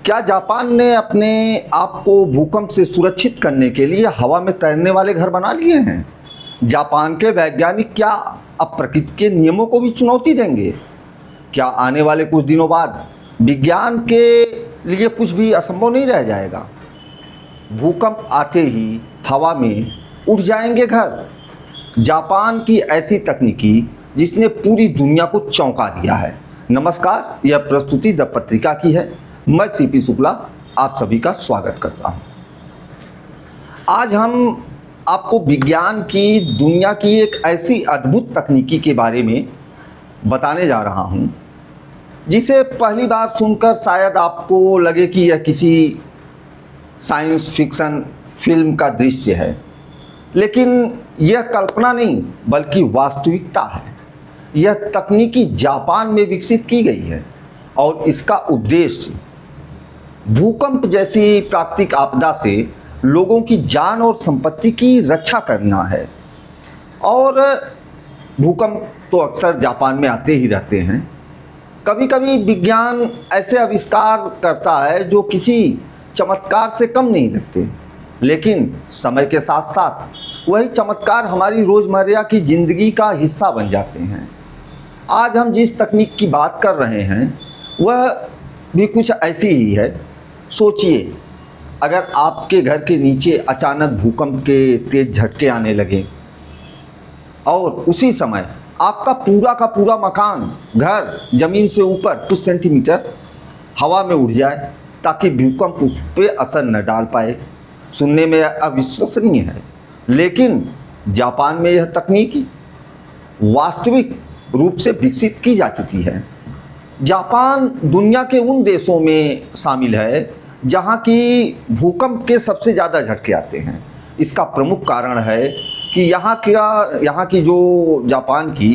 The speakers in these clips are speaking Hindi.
क्या जापान ने अपने आप को भूकंप से सुरक्षित करने के लिए हवा में तैरने वाले घर बना लिए हैं? जापान के वैज्ञानिक क्या अब प्रकृति के नियमों को भी चुनौती देंगे? क्या आने वाले कुछ दिनों बाद विज्ञान के लिए कुछ भी असंभव नहीं रह जाएगा? भूकंप आते ही हवा में उड़ जाएंगे घर। जापान की ऐसी तकनीकी जिसने पूरी दुनिया को चौंका दिया है। नमस्कार, यह प्रस्तुति द पत्रिका की है। मैं सीपी शुक्ला आप सभी का स्वागत करता हूं। आज हम आपको विज्ञान की दुनिया की एक ऐसी अद्भुत तकनीकी के बारे में बताने जा रहा हूं जिसे पहली बार सुनकर शायद आपको लगे कि यह किसी साइंस फिक्शन फिल्म का दृश्य है, लेकिन यह कल्पना नहीं बल्कि वास्तविकता है। यह तकनीकी जापान में विकसित की गई है और इसका उद्देश्य भूकंप जैसी प्राकृतिक आपदा से लोगों की जान और संपत्ति की रक्षा करना है। और भूकंप तो अक्सर जापान में आते ही रहते हैं। कभी कभी विज्ञान ऐसे आविष्कार करता है जो किसी चमत्कार से कम नहीं लगते, लेकिन समय के साथ साथ वही चमत्कार हमारी रोज़मर्रा की ज़िंदगी का हिस्सा बन जाते हैं। आज हम जिस तकनीक की बात कर रहे हैं वह भी कुछ ऐसी ही है। सोचिए, अगर आपके घर के नीचे अचानक भूकंप के तेज झटके आने लगे और उसी समय आपका पूरा का पूरा मकान, घर जमीन से ऊपर कुछ सेंटीमीटर हवा में उड़ जाए ताकि भूकंप उस पर असर न डाल पाए। सुनने में अविश्वसनीय है, लेकिन जापान में यह तकनीक वास्तविक रूप से विकसित की जा चुकी है। जापान दुनिया के उन देशों में शामिल है जहां की भूकंप के सबसे ज़्यादा झटके आते हैं। इसका प्रमुख कारण है कि यहाँ की जो जापान की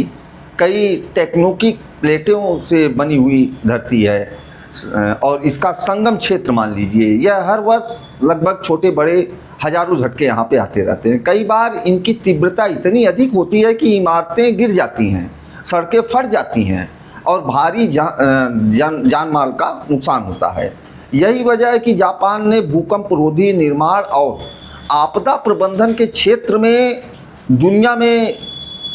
कई टेक्टोनिक प्लेटों से बनी हुई धरती है और इसका संगम क्षेत्र मान लीजिए, यह हर वर्ष लगभग छोटे बड़े हजारों झटके यहाँ पे आते रहते हैं। कई बार इनकी तीव्रता इतनी अधिक होती है कि इमारतें गिर जाती हैं, सड़कें फट जाती हैं और भारी जान माल का नुकसान होता है। यही वजह है कि जापान ने भूकंप रोधी निर्माण और आपदा प्रबंधन के क्षेत्र में दुनिया में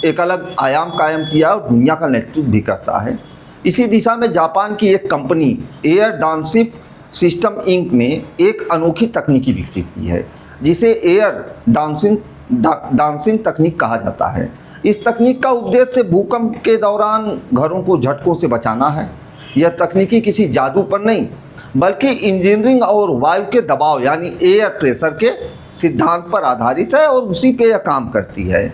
एक अलग आयाम कायम किया और दुनिया का नेतृत्व भी करता है। इसी दिशा में जापान की एक कंपनी एयर डाउनशिप सिस्टम इंक ने एक अनोखी तकनीकी विकसित की है जिसे एयर डाउनशिप तकनीक कहा जाता है। इस तकनीक का उद्देश्य भूकंप के दौरान घरों को झटकों से बचाना है। यह तकनीकी किसी जादू पर नहीं बल्कि इंजीनियरिंग और वायु के दबाव यानी एयर प्रेशर के सिद्धांत पर आधारित है और उसी पे यह काम करती है।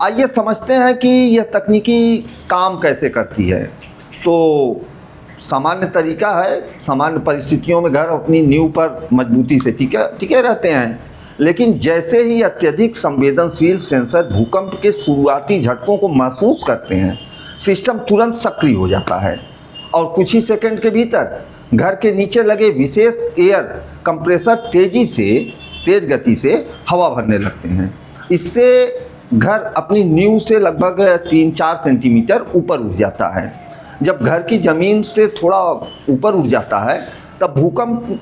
आइए समझते हैं कि यह तकनीकी काम कैसे करती है। तो सामान्य तरीका है, सामान्य परिस्थितियों में घर अपनी नींव पर मजबूती से टिके रहते हैं, लेकिन जैसे ही अत्यधिक संवेदनशील सेंसर भूकंप के शुरुआती झटकों को महसूस करते हैं, सिस्टम तुरंत सक्रिय हो जाता है और कुछ ही सेकंड के भीतर घर के नीचे लगे विशेष एयर कंप्रेसर तेज गति से हवा भरने लगते हैं। इससे घर अपनी नींव से लगभग 3-4 सेंटीमीटर ऊपर उठ जाता है। जब घर की ज़मीन से थोड़ा ऊपर उठ जाता है तब भूकंप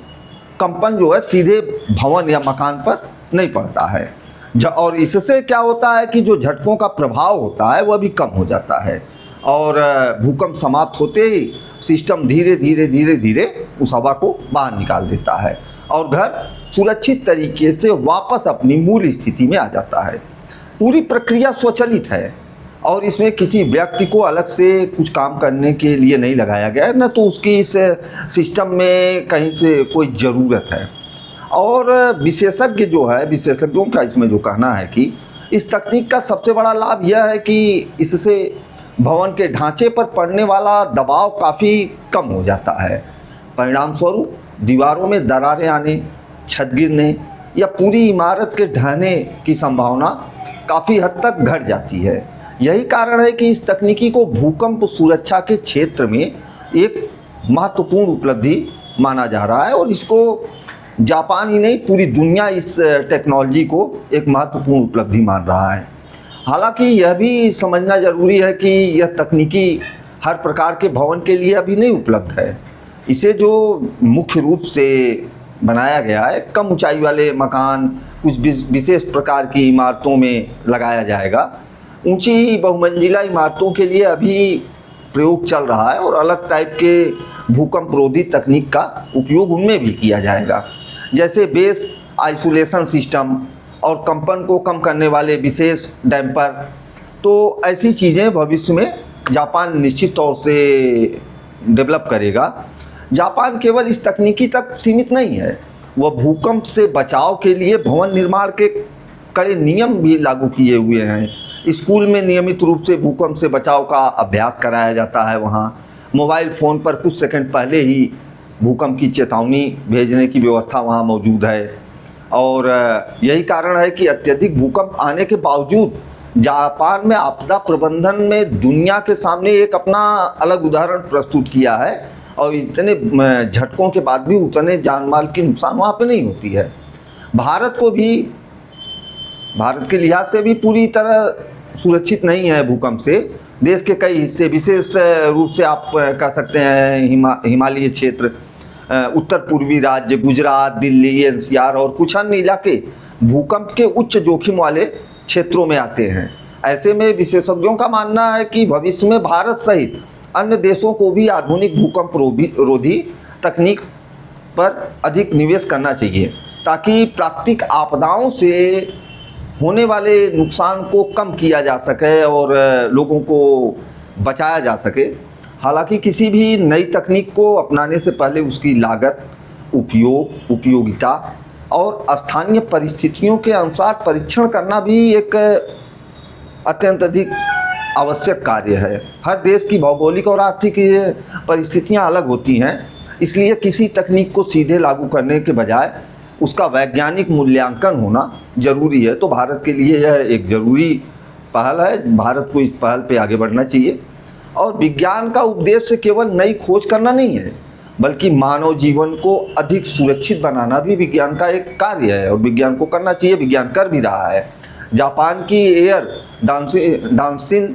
कंपन जो है सीधे भवन या मकान पर नहीं पड़ता है और इससे क्या होता है कि जो झटकों का प्रभाव होता है वह भी कम हो जाता है और भूकंप समाप्त होते ही सिस्टम धीरे धीरे उस हवा को बाहर निकाल देता है और घर सुरक्षित तरीके से वापस अपनी मूल स्थिति में आ जाता है। पूरी प्रक्रिया स्वचालित है और इसमें किसी व्यक्ति को अलग से कुछ काम करने के लिए नहीं लगाया गया है, न तो उसकी इस सिस्टम में कहीं से कोई ज़रूरत है। और विशेषज्ञों का इसमें जो कहना है कि इस तकनीक का सबसे बड़ा लाभ यह है कि इससे भवन के ढांचे पर पड़ने वाला दबाव काफ़ी कम हो जाता है। परिणाम स्वरूप दीवारों में दरारें आने, छत गिरने या पूरी इमारत के ढहने की संभावना काफ़ी हद तक घट जाती है। यही कारण है कि इस तकनीकी को भूकंप सुरक्षा के क्षेत्र में एक महत्वपूर्ण उपलब्धि माना जा रहा है और इसको जापान ही नहीं पूरी दुनिया इस टेक्नोलॉजी को एक महत्वपूर्ण उपलब्धि मान रहा है। हालांकि यह भी समझना ज़रूरी है कि यह तकनीकी हर प्रकार के भवन के लिए अभी नहीं उपलब्ध है। इसे जो मुख्य रूप से बनाया गया है, कम ऊंचाई वाले मकान, कुछ विशेष प्रकार की इमारतों में लगाया जाएगा। ऊंची बहुमंजिला इमारतों के लिए अभी प्रयोग चल रहा है और अलग टाइप के भूकंप रोधी तकनीक का उपयोग उनमें भी किया जाएगा, जैसे बेस आइसोलेशन सिस्टम और कंपन को कम करने वाले विशेष डैम्पर। तो ऐसी चीज़ें भविष्य में जापान निश्चित तौर से डेवलप करेगा। जापान केवल इस तकनीकी तक सीमित नहीं है, वह भूकंप से बचाव के लिए भवन निर्माण के कड़े नियम भी लागू किए हुए हैं। स्कूल में नियमित रूप से भूकंप से बचाव का अभ्यास कराया जाता है। वहाँ मोबाइल फ़ोन पर कुछ सेकंड पहले ही भूकंप की चेतावनी भेजने की व्यवस्था वहाँ मौजूद है। और यही कारण है कि अत्यधिक भूकंप आने के बावजूद जापान में आपदा प्रबंधन में दुनिया के सामने एक अपना अलग उदाहरण प्रस्तुत किया है और इतने झटकों के बाद भी उतने जान माल की नुकसान वहाँ पे नहीं होती है। भारत को भी, भारत के लिहाज से भी पूरी तरह सुरक्षित नहीं है भूकंप से। देश के कई हिस्से, विशेष रूप से आप कह सकते हैं हिमालयी क्षेत्र, उत्तर पूर्वी राज्य, गुजरात, दिल्ली, एनसीआर और कुछ अन्य इलाके भूकंप के उच्च जोखिम वाले क्षेत्रों में आते हैं। ऐसे में विशेषज्ञों का मानना है कि भविष्य में भारत सहित अन्य देशों को भी आधुनिक भूकंप रोधी तकनीक पर अधिक निवेश करना चाहिए, ताकि प्राकृतिक आपदाओं से होने वाले नुकसान को कम किया जा सके और लोगों को बचाया जा सके। हालांकि किसी भी नई तकनीक को अपनाने से पहले उसकी लागत, उपयोग, उपयोगिता और स्थानीय परिस्थितियों के अनुसार परीक्षण करना भी एक अत्यंत अधिक आवश्यक कार्य है। हर देश की भौगोलिक और आर्थिक परिस्थितियां अलग होती हैं, इसलिए किसी तकनीक को सीधे लागू करने के बजाय उसका वैज्ञानिक मूल्यांकन होना जरूरी है। तो भारत के लिए यह एक ज़रूरी पहल है। भारत को इस पहल पे आगे बढ़ना चाहिए। और विज्ञान का उद्देश्य केवल नई खोज करना नहीं है, बल्कि मानव जीवन को अधिक सुरक्षित बनाना भी विज्ञान का एक कार्य है और विज्ञान को करना चाहिए, विज्ञान कर भी रहा है। जापान की एयर डांसिंग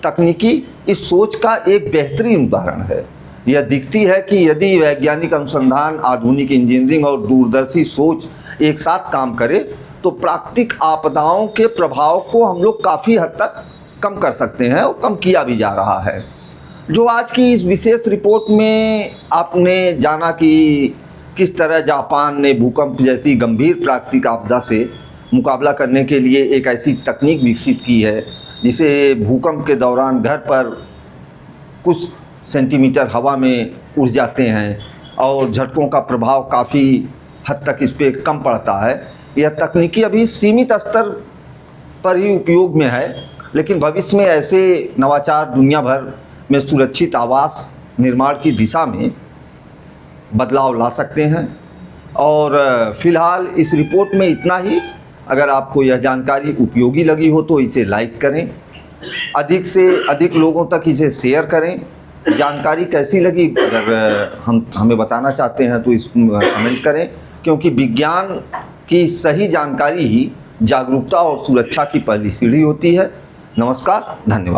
तकनीकी इस सोच का एक बेहतरीन उदाहरण है। यह दिखती है कि यदि वैज्ञानिक अनुसंधान, आधुनिक इंजीनियरिंग और दूरदर्शी सोच एक साथ काम करे तो प्राकृतिक आपदाओं के प्रभाव को हम लोग काफ़ी हद तक कम कर सकते हैं और कम किया भी जा रहा है। जो आज की इस विशेष रिपोर्ट में आपने जाना कि किस तरह जापान ने भूकंप जैसी गंभीर प्राकृतिक आपदा से मुकाबला करने के लिए एक ऐसी तकनीक विकसित की है जिसे भूकंप के दौरान घर पर कुछ सेंटीमीटर हवा में उड़ जाते हैं और झटकों का प्रभाव काफ़ी हद तक इस पर कम पड़ता है। यह तकनीकी अभी सीमित स्तर पर ही उपयोग में है, लेकिन भविष्य में ऐसे नवाचार दुनिया भर में सुरक्षित आवास निर्माण की दिशा में बदलाव ला सकते हैं। और फिलहाल इस रिपोर्ट में इतना ही। अगर आपको यह जानकारी उपयोगी लगी हो तो इसे लाइक करें, अधिक से अधिक लोगों तक इसे शेयर करें। जानकारी कैसी लगी अगर हमें बताना चाहते हैं तो इस कमेंट करें, क्योंकि विज्ञान की सही जानकारी ही जागरूकता और सुरक्षा की पहली सीढ़ी होती है। नमस्कार, धन्यवाद।